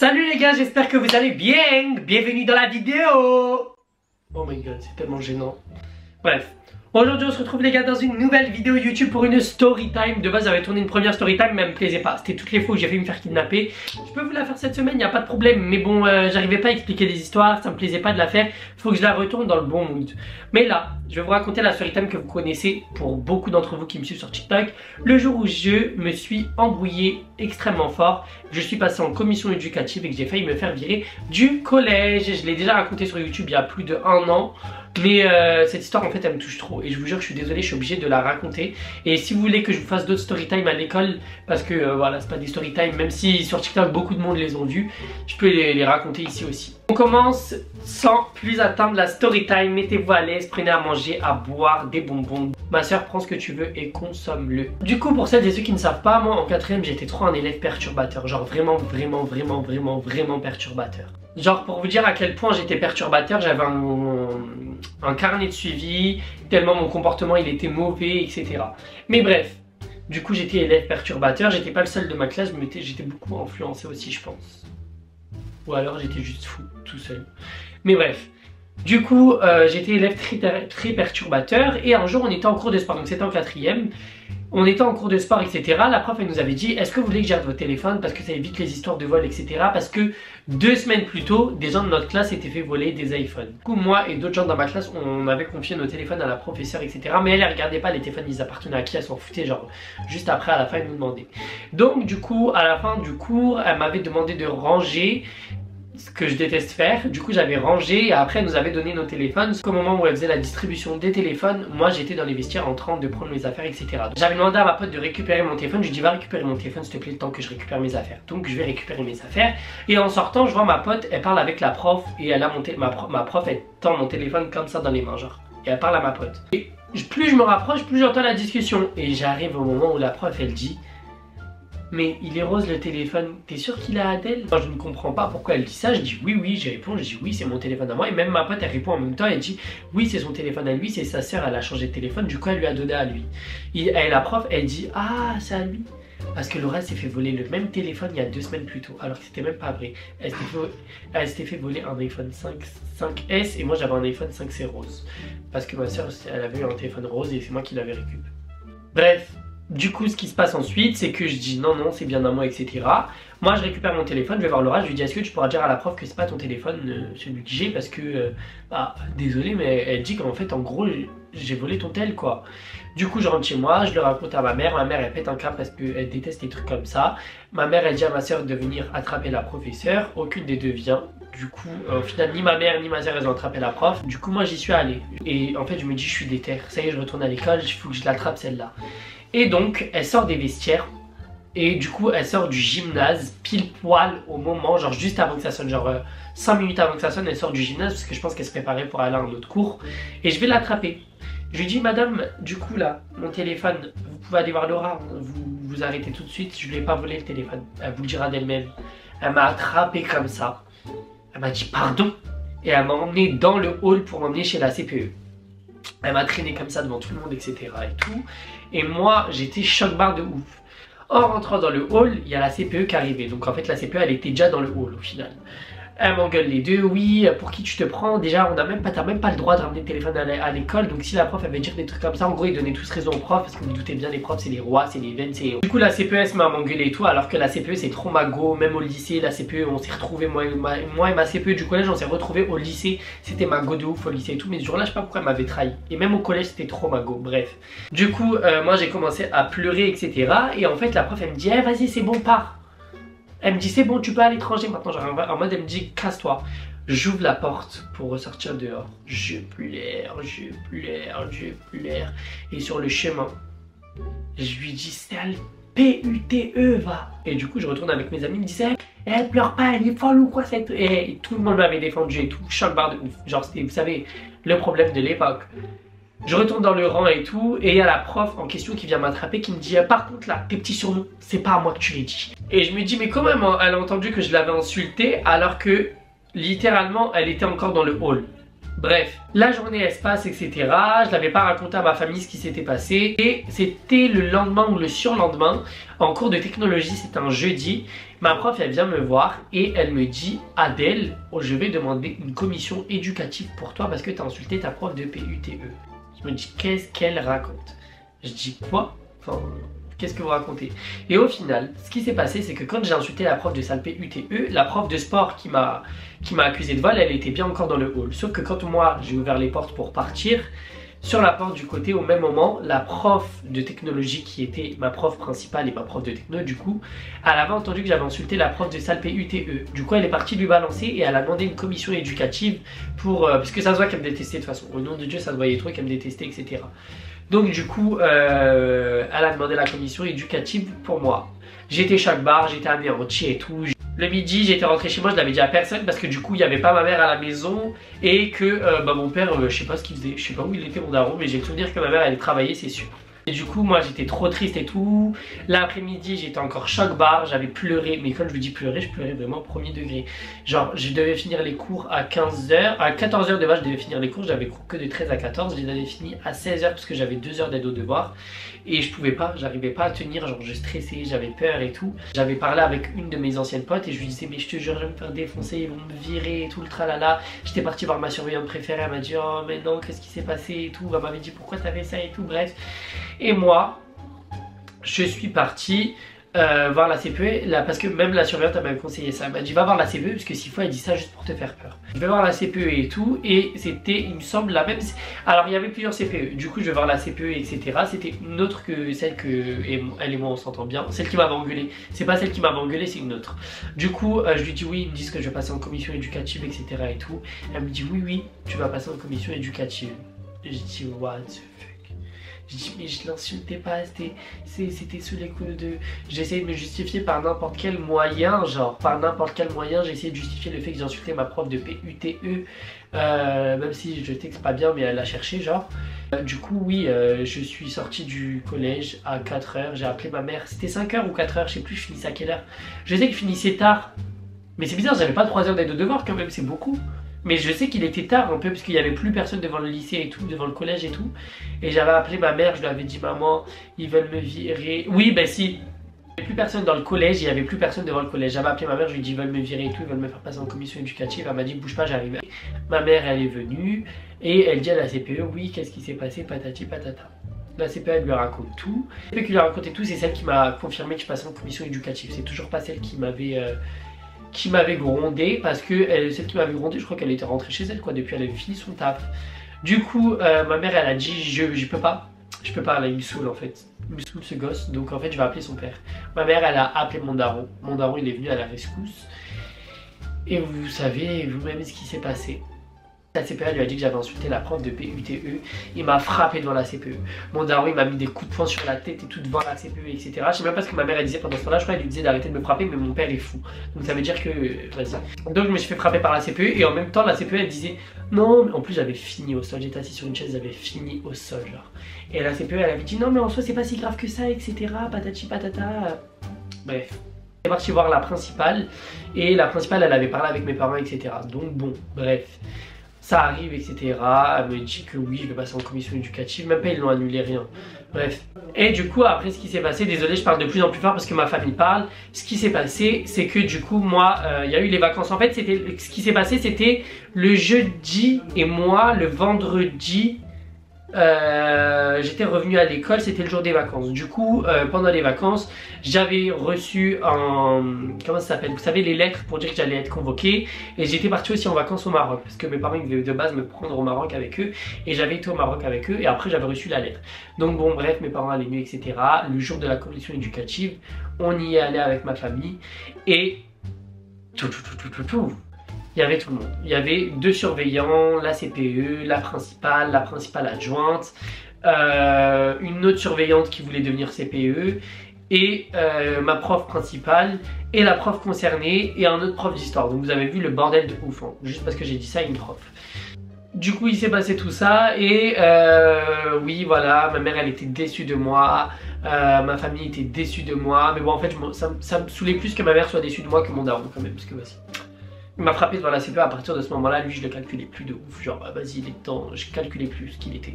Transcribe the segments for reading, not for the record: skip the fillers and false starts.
Salut les gars, j'espère que vous allez bien. Bienvenue dans la vidéo. Oh my god, c'est tellement gênant. Bref, aujourd'hui on se retrouve les gars dans une nouvelle vidéo YouTube pour une story time. De base j'avais tourné une première story time mais elle me plaisait pas. C'était toutes les fois où j'ai failli me faire kidnapper. Je peux vous la faire cette semaine, y a pas de problème. Mais bon, j'arrivais pas à expliquer des histoires, ça me plaisait pas de la faire. Faut que je la retourne dans le bon mood. Mais là, je vais vous raconter la story time que vous connaissez pour beaucoup d'entre vous qui me suivent sur TikTok. Le jour où je me suis embrouillé extrêmement fort, je suis passé en commission éducative et que j'ai failli me faire virer du collège. Je l'ai déjà raconté sur YouTube il y a plus de 1 an. Mais cette histoire en fait elle me touche trop et je vous jure je suis désolé, je suis obligé de la raconter. Et si vous voulez que je vous fasse d'autres story time à l'école, parce que voilà c'est pas des story time, même si sur TikTok beaucoup de monde les ont vus, je peux les raconter ici aussi. On commence sans plus attendre la story time. Mettez-vous à l'aise, prenez à manger, à boire, des bonbons. Ma soeur, prends ce que tu veux et consomme-le. Du coup, pour celles et ceux qui ne savent pas, moi en 4ème j'étais trop un élève perturbateur. Genre vraiment perturbateur. Genre pour vous dire à quel point j'étais perturbateur, j'avais un carnet de suivi, tellement mon comportement il était mauvais, etc. Mais bref, du coup j'étais élève perturbateur, j'étais pas le seul de ma classe, mais j'étais beaucoup influencé aussi je pense. Ou alors j'étais juste fou, tout seul. Mais bref, du coup j'étais élève très perturbateur et un jour on était en cours de sport, donc c'était en 4ème. On était en cours de sport, etc. La prof, elle nous avait dit, est-ce que vous voulez que j'arrête votre téléphone parce que ça évite les histoires de vol, etc. Parce que 2 semaines plus tôt, des gens de notre classe s'étaient fait voler des iPhones. Du coup, moi et d'autres gens dans ma classe, on avait confié nos téléphones à la professeure, etc. Mais elle regardait pas les téléphones, ils appartenaient à qui, elle s'en foutait, genre juste après, à la fin, elle nous demandait. Donc, du coup, à la fin du cours, elle m'avait demandé de ranger, ce que je déteste faire. Du coup j'avais rangé et après elle nous avait donné nos téléphones. Au moment où elle faisait la distribution des téléphones, moi j'étais dans les vestiaires en train de prendre mes affaires, etc. J'avais demandé à ma pote de récupérer mon téléphone. Je lui dis va récupérer mon téléphone s'il te plaît le temps que je récupère mes affaires. Donc je vais récupérer mes affaires et en sortant je vois ma pote, elle parle avec la prof et elle a monté ma prof elle tend mon téléphone comme ça dans les mains genre. Et elle parle à ma pote. Et plus je me rapproche, plus j'entends la discussion. Et j'arrive au moment où la prof elle dit mais il est rose le téléphone, t'es sûr qu'il a Adèle? Moi je ne comprends pas pourquoi elle dit ça, je dis oui, je réponds, je dis oui c'est mon téléphone à moi. Et même ma pote elle répond en même temps, elle dit oui c'est son téléphone à lui, c'est sa soeur, elle a changé de téléphone, du coup elle lui a donné à lui. Et la prof elle dit ah c'est à lui. Parce que Laura s'est fait voler le même téléphone il y a 2 semaines plus tôt, alors que c'était même pas vrai. Elle s'était fait voler un iPhone 5S et moi j'avais un iPhone 5C rose. Parce que ma soeur elle avait eu un téléphone rose et c'est moi qui l'avais récupéré. Bref. Du coup, ce qui se passe ensuite, c'est que je dis non, c'est bien à moi, etc. Moi, je récupère mon téléphone, je vais voir Laura, je lui dis est-ce que tu pourras dire à la prof que c'est pas ton téléphone, celui que j'ai, parce que, désolé, mais elle dit qu'en fait, en gros, j'ai volé ton tel, quoi. Du coup, je rentre chez moi, je le raconte à ma mère elle pète un câble parce qu'elle déteste les trucs comme ça. Ma mère, elle dit à ma soeur de venir attraper la professeure, aucune des deux vient. Du coup, au final, ni ma mère ni ma soeur, elles ont attrapé la prof. Du coup, moi, j'y suis allé. Et en fait, je me dis, je suis déter, ça y est, je retourne à l'école, il faut que je l'attrape celle-là. Et donc elle sort des vestiaires et du coup elle sort du gymnase pile poil au moment, genre juste avant que ça sonne, genre 5 minutes avant que ça sonne, elle sort du gymnase parce que je pense qu'elle se préparait pour aller à un autre cours. Et je vais l'attraper. Je lui dis madame, du coup là, mon téléphone, vous pouvez aller voir Laura, vous arrêtez tout de suite, je lui ai pas volé le téléphone, elle vous le dira d'elle-même. Elle m'a attrapé comme ça, elle m'a dit pardon et elle m'a emmené dans le hall pour m'emmener chez la CPE. Elle m'a traîné comme ça devant tout le monde, etc. et tout. Et moi, j'étais choc-barre de ouf. En rentrant dans le hall, il y a la CPE qui arrivait. Donc en fait, la CPE, elle était déjà dans le hall au final. Elle m'engueule les deux, oui, pour qui tu te prends? Déjà, t'as même pas le droit de ramener le téléphone à l'école. Donc si la prof, elle veut dire des trucs comme ça, en gros, ils donnaient tous raison aux profs. Parce que vous vous doutez bien, les profs, c'est les rois, c'est les veines, c'est... Du coup, la CPE, elle se met à m'engueuler et tout. Alors que la CPE, c'est trop mago. Même au lycée, la CPE, on s'est retrouvés, moi et ma CPE du collège, on s'est retrouvés au lycée. C'était mago de ouf au lycée et tout. Mais ce jour-là, je sais pas pourquoi elle m'avait trahi. Et même au collège, c'était trop mago. Bref. Du coup, moi, j'ai commencé à pleurer, etc. Et en fait, la prof, elle me dit, vas-y, c'est bon, pars. Elle me dit, c'est bon, tu peux à l'étranger maintenant. Genre, en mode, elle me dit, casse-toi. J'ouvre la porte pour ressortir dehors. Je pleure. Et sur le chemin, je lui dis, sale PUTE, va. Et du coup, je retourne avec mes amis, ils me disaient, elle pleure pas, elle est folle ou quoi cette... Et tout le monde m'avait défendu et tout. Choc barre de ouf. Genre, c'était, vous savez, le problème de l'époque. Je retourne dans le rang et tout, et il y a la prof en question qui vient m'attraper qui me dit par contre là, tes petits surnoms, c'est pas à moi que tu les dis. Et je me dis mais comment elle a entendu que je l'avais insultée alors que littéralement elle était encore dans le hall. Bref, la journée elle se passe, etc. Je l'avais pas raconté à ma famille ce qui s'était passé. Et c'était le lendemain ou le surlendemain, en cours de technologie, c'était un jeudi. Ma prof, elle vient me voir et elle me dit, Adèle, oh, je vais demander une commission éducative pour toi parce que tu as insulté ta prof de PUTE. Je me dis, qu'est-ce qu'elle raconte? Je dis, quoi? Enfin, qu'est-ce que vous racontez? Et au final, ce qui s'est passé, c'est que quand j'ai insulté la prof de salle PUTE, la prof de sport qui m'a accusé de vol, elle était bien encore dans le hall. Sauf que quand moi, j'ai ouvert les portes pour partir, sur la porte du côté, au même moment, la prof de technologie qui était ma prof principale et ma prof de techno, du coup, elle avait entendu que j'avais insulté la prof de salle PUTE. Du coup, elle est partie lui balancer et elle a demandé une commission éducative pour... parce que ça se voit qu'elle me détestait de toute façon. Au nom de Dieu, ça se voyait trop qu'elle me détestait, etc. Donc du coup, elle a demandé la commission éducative pour moi. J'étais chaque bar, j'étais anéanti et tout. Le midi, j'étais rentré chez moi, je l'avais dit à personne parce que du coup, il n'y avait pas ma mère à la maison et que mon père, je sais pas ce qu'il faisait, je sais pas où il était mon daron, mais j'ai le souvenir que ma mère allait travailler, c'est sûr. Et du coup, moi, j'étais trop triste et tout. L'après-midi, j'étais encore choc bar, j'avais pleuré. Mais quand je vous dis pleurer, je pleurais vraiment au premier degré. Genre, je devais finir les cours à 15h. À 14h de base, je devais finir les cours. J'avais cours que de 13 à 14. Je les avais finis à 16h parce que j'avais 2 heures d'aide aux devoirs. Et je pouvais pas, j'arrivais pas à tenir. Genre, je stressais, j'avais peur et tout. J'avais parlé avec une de mes anciennes potes et je lui disais, mais je te jure, je vais me faire défoncer, ils vont me virer et tout le tralala. J'étais parti voir ma surveillante préférée. Elle m'a dit, oh, mais non, qu'est-ce qui s'est passé et tout. Elle m'avait dit, pourquoi t'as fait ça et tout. Bref. Et moi, je suis parti voir la CPE là, parce que même la surveillante elle m'a conseillé ça. Elle m'a dit va voir la CPE parce que s'il faut elle dit ça juste pour te faire peur. Je vais voir la CPE et tout et c'était il me semble la même. Alors il y avait plusieurs CPE. Du coup je vais voir la CPE etc. C'était une autre que celle que elle et moi on s'entend bien. Celle qui m'avait engueulé. C'est pas celle qui m'avait engueulé c'est une autre. Du coup je lui dis oui ils me disent que je vais passer en commission éducative etc. et tout. Elle me dit oui tu vas passer en commission éducative. Et je dis what the fuck. Je dis mais je l'insultais pas, c'était sous les coups de... J'essayais de me justifier par n'importe quel moyen, genre par n'importe quel moyen, j'ai essayé de justifier le fait que j'ai insulté ma prof de PUTE, même si je texte pas bien mais elle l'a cherché genre. Du coup oui, je suis sorti du collège à 4h, j'ai appelé ma mère, c'était 5h ou 4h, je sais plus je finissais à quelle heure. Je sais que je finissais tard, mais c'est bizarre, j'avais pas 3 heures d'aide de devoir quand même, c'est beaucoup. Mais je sais qu'il était tard un peu parce qu'il n'y avait plus personne devant le lycée et tout, devant le collège et tout. Et j'avais appelé ma mère, je lui avais dit maman, ils veulent me virer. Oui, ben si. Il n'y avait plus personne dans le collège, il n'y avait plus personne devant le collège. J'avais appelé ma mère, je lui ai dit ils veulent me virer et tout, ils veulent me faire passer en commission éducative. Elle m'a dit bouge pas, j'arrive. Ma mère, elle est venue et elle dit à la CPE oui, qu'est-ce qui s'est passé, patati patata. La CPE elle lui raconte tout. La CPE qui lui a raconté tout, c'est celle qui m'a confirmé que je passais en commission éducative. C'est toujours pas celle qui m'avait grondé parce que celle qui m'avait grondé je crois qu'elle était rentrée chez elle quoi depuis elle avait fini son taf. Du coup ma mère elle a dit je peux pas là il me saoule en fait, il me saoule ce gosse donc en fait je vais appeler son père. Ma mère elle a appelé mon daron il est venu à la rescousse et vous savez vous-même ce qui s'est passé. La CPE lui a dit que j'avais insulté la prof de PUTE, il m'a frappé devant la CPE. Mon daron il m'a mis des coups de poing sur la tête et tout devant la CPE etc. Je sais même pas ce que ma mère elle disait pendant ce temps là, je crois qu'elle lui disait d'arrêter de me frapper mais mon père est fou. Donc ça veut dire que vas-y. Donc je me suis fait frapper par la CPE et en même temps la CPE elle disait non mais en plus j'avais fini au sol, j'étais assis sur une chaise, j'avais fini au sol genre. Et la CPE elle avait dit non mais en soi c'est pas si grave que ça etc. Patati patata. Bref. On est parti voir la principale et la principale elle avait parlé avec mes parents etc. Donc bon bref. Ça arrive, etc. Elle me dit que oui, je vais passer en commission éducative. Même pas, ils l'ont annulé, rien. Bref. Et du coup, après, ce qui s'est passé, désolé, je parle de plus en plus fort parce que ma famille parle. Ce qui s'est passé, c'est que du coup, moi, il y a eu les vacances. En fait, ce qui s'est passé, c'était le jeudi et moi, le vendredi, j'étais revenu à l'école, c'était le jour des vacances. Du coup, pendant les vacances, j'avais reçu comment ça s'appelle, vous savez, les lettres pour dire que j'allais être convoqué. Et j'étais parti aussi en vacances au Maroc parce que mes parents ils devaient de base me prendre au Maroc avec eux. Et j'avais été au Maroc avec eux et après j'avais reçu la lettre. Donc bon bref, mes parents allaient mieux etc. Le jour de la commission éducative, on y est allé avec ma famille. Et il y avait tout le monde. Il y avait 2 surveillants, la CPE, la principale adjointe, une autre surveillante qui voulait devenir CPE, et ma prof principale, et la prof concernée, et un autre prof d'histoire. Donc vous avez vu le bordel de ouf, hein, juste parce que j'ai dit ça à une prof. Du coup il s'est passé tout ça, et oui voilà, ma mère elle était déçue de moi, ma famille était déçue de moi, mais bon en fait ça me saoulait plus que ma mère soit déçue de moi que mon daron quand même, parce que voici. Il m'a frappé devant la CPE. À partir de ce moment-là, lui, je le calculais plus de ouf. Genre, bah, vas-y, il est temps. Je calculais plus ce qu'il était.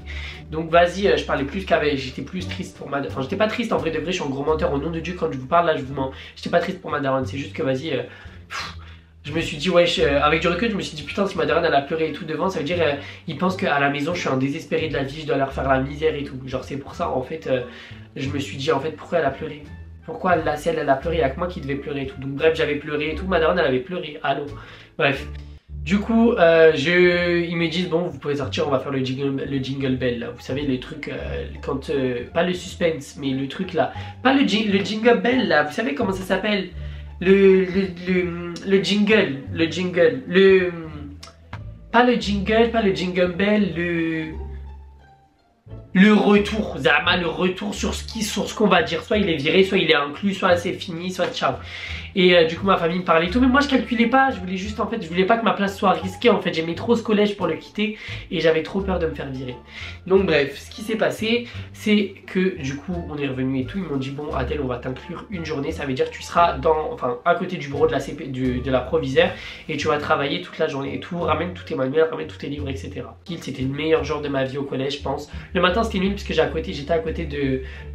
Donc, vas-y, je parlais plus qu'avec. J'étais plus triste pour ma. Enfin, j'étais pas triste en vrai de vrai. Je suis un gros menteur. Au nom de Dieu, quand je vous parle là, je vous mens. J'étais pas triste pour ma daronne. C'est juste que, vas-y. Je me suis dit, ouais, avec du recul, je me suis dit, putain, si ma daronne elle a pleuré et tout devant, ça veut dire, ils pensent qu'à la maison, je suis un désespéré de la vie, je dois leur faire la misère et tout. Genre, c'est pour ça, en fait, je me suis dit, en fait, pourquoi elle a pleuré? Pourquoi la selle, elle a pleuré? Il y a que moi qui devais pleurer et tout. Donc, bref, j'avais pleuré et tout. Ma daronne, elle avait pleuré. Allô? Bref. Du coup, ils me disent, bon, vous pouvez sortir, on va faire le jingle bell, là. Vous savez, les trucs, quand, pas le suspense, mais le truc là. Pas le jingle bell, là. Vous savez comment ça s'appelle? Le jingle, pas le jingle bell, le retour, Zama, le retour sur ce qu'on va dire. Soit il est viré, soit il est inclus, soit c'est fini, soit ciao. Et du coup ma famille me parlait et tout, mais moi je calculais pas, je voulais juste en fait, je voulais pas que ma place soit risquée en fait, j'aimais trop ce collège pour le quitter et j'avais trop peur de me faire virer. Donc bref, ce qui s'est passé, c'est que du coup on est revenu et tout, ils m'ont dit bon Adèle on va t'inclure une journée, ça veut dire que tu seras à côté du bureau de la CP, de la provisaire et tu vas travailler toute la journée et tout, ramène tous tes manuels, ramène tous tes livres, etc. C'était le meilleur jour de ma vie au collège je pense. Le matin c'était nul parce que j'étais à côté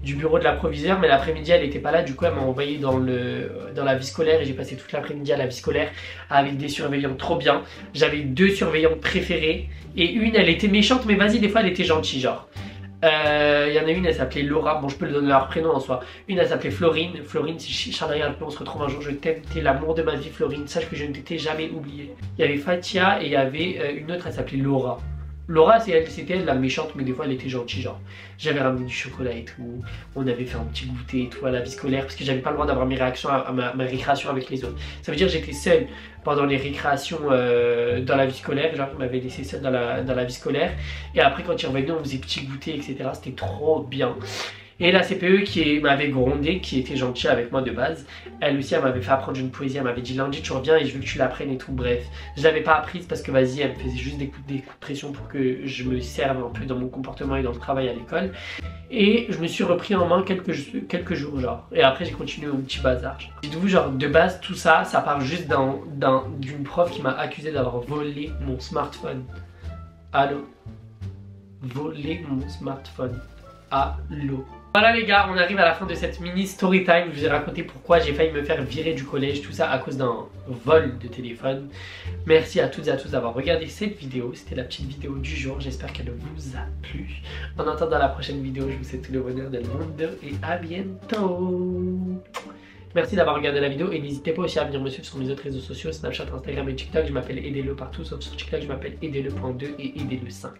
du bureau de la provisaire, mais l'après-midi elle était pas là, du coup elle m'a envoyé dans la vie scolaire et j'ai passé toute l'après-midi à la vie scolaire avec des surveillants trop bien. J'avais 2 surveillantes préférées et une elle était méchante mais vas-y des fois elle était gentille genre. Il y en a une elle s'appelait Laura, bon je peux le donner leur prénom en soi. Une elle s'appelait Florine, si Charles regarde, on se retrouve un jour, je t'aime, t'es l'amour de ma vie Florine, sache que je ne t'ai jamais oublié. Il y avait Fatia et il y avait une autre elle s'appelait Laura. Laura, c'était elle la méchante, mais des fois elle était gentille, genre. J'avais ramené du chocolat et tout, on avait fait un petit goûter et tout à la vie scolaire, parce que j'avais pas le droit d'avoir mes réactions ma récréation avec les autres. Ça veut dire que j'étais seule pendant les récréations dans la vie scolaire, genre ils m'avaient laissé seule dans la vie scolaire. Et après quand ils revenaient, on faisait petit goûter, etc. C'était trop bien. Et la CPE qui m'avait grondé, qui était gentille avec moi de base, elle aussi elle m'avait fait apprendre une poésie, elle m'avait dit lundi tu reviens et je veux que tu l'apprennes et tout, bref. Je l'avais pas apprise parce que vas-y elle me faisait juste des coups de pression pour que je me serve un peu dans mon comportement et dans le travail à l'école. Et je me suis repris en main quelques jours genre. Et après j'ai continué mon petit bazar. Dites-vous genre de base tout ça, ça part juste d'une prof qui m'a accusé d'avoir volé mon smartphone. Allô? Voler mon smartphone. Allô? Voilà les gars, on arrive à la fin de cette mini story time. Je vous ai raconté pourquoi j'ai failli me faire virer du collège, tout ça à cause d'un vol de téléphone. Merci à toutes et à tous d'avoir regardé cette vidéo. C'était la petite vidéo du jour, j'espère qu'elle vous a plu. En attendant la prochaine vidéo, je vous souhaite tout le bonheur del monde et à bientôt. Merci d'avoir regardé la vidéo et n'hésitez pas aussi à venir me suivre sur mes autres réseaux sociaux, Snapchat, Instagram et TikTok. Je m'appelle Aidez-le partout, sauf sur TikTok je m'appelle Aidez-le.2 et Aidez-le 5.